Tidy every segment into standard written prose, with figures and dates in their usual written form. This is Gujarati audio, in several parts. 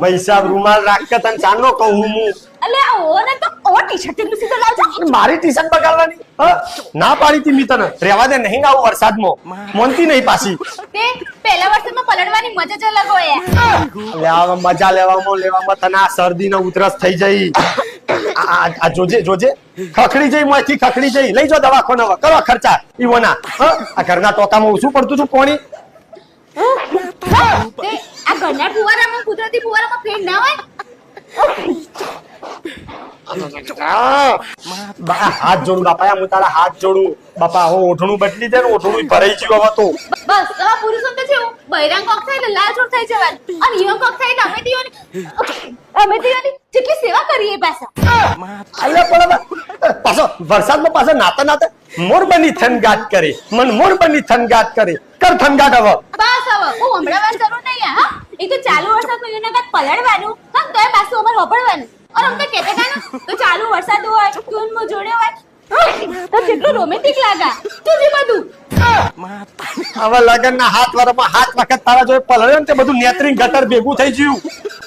ભાઈ સાહેબ રૂમાલ રાખ કે તને ચાનો કહું હું અલે ઓને તો ઓ ટી-શર્ટ નું સીધો લાવજો. મારી ટી-શર્ટ બગાડવાની ના પાડી તી મી તને રેવા દે નહીં આવું વરસાદમાં મોનતી નહીં પાછી તે પહેલા વર્ષમાં પલળવાની મજા જ અલગ હોય. અલે આ મજા લેવામાં તને આ શરદી ને ઉધરસ થઈ જઈ આ જોજે ખખડી જઈ મોંથી ખખડી જઈ લઈ જો દવાખાને કરો ખર્ચા ઈવોના આ ઘરના ટોકામાં ઓછું પડતું છું પાણી તે આ ઘરના ફુવારામાં કુદરતી ફુવારામાં ફેર ના હોય. હાથ જોડું બાપા હું તારા હાથ જોડું બાપા હું ઓઢણું બદલી દે ને ઓઢણું ભરાઈ ગયું હવે તો બસ તમારા પુરુષો તો છે બૈરાંગ કોક થાય એટલે લાલ છોડ થઈ જવાનું અને ઈવન કોક થાય એટલે અમે તીઓની જેટલી સેવા કરીએ પાછા. અલે પણ પાછો વરસાદમાં પાછા નાતા મોર બની થનગાટ કરે મન મોર બની થનગાટ કરે કર થનગાટ હવે બસ હવે હું હમણાં જરૂર નહીં હા એ તો ચાલુ વરસાદમાં એને કાંઈક પલળવાનું હા તોય પાછું અમારે વપડવાનું और हम तो कहते थे ना तो चालू वरसाद હોય ટ્યુન માં જોડે હોય તો કેટલું રોમેન્ટિક લાગા તુજી બધું હવે લગનના હાથ વખત તારા જોડે પલળ્યો ને તે બધું નેત્રી ગટર ભેગું થઈ ગયું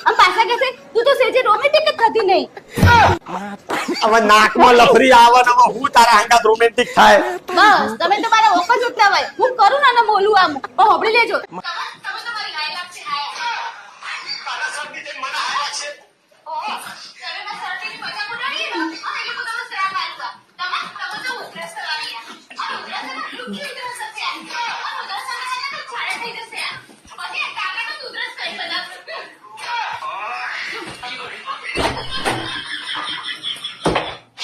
આમ પાછા કહેશે તું તો સેજે રોમેન્ટિક જ થતી નહીં હવે નાકમાં લફરી આવે ને હવે હું તારા હાંગાત રોમેન્ટિક થાય બસ તમે તો મારા ઓપ જ ઉઠતા હોય હું કરું ને બોલું આમ પણ હોબળી લેજો તમે તો મારી હાય લાગશે હાય તારા શબ્દ થી મને હાય લાગશે ઓહ તમે ના શરતીની મજા ઉડાડી ને અને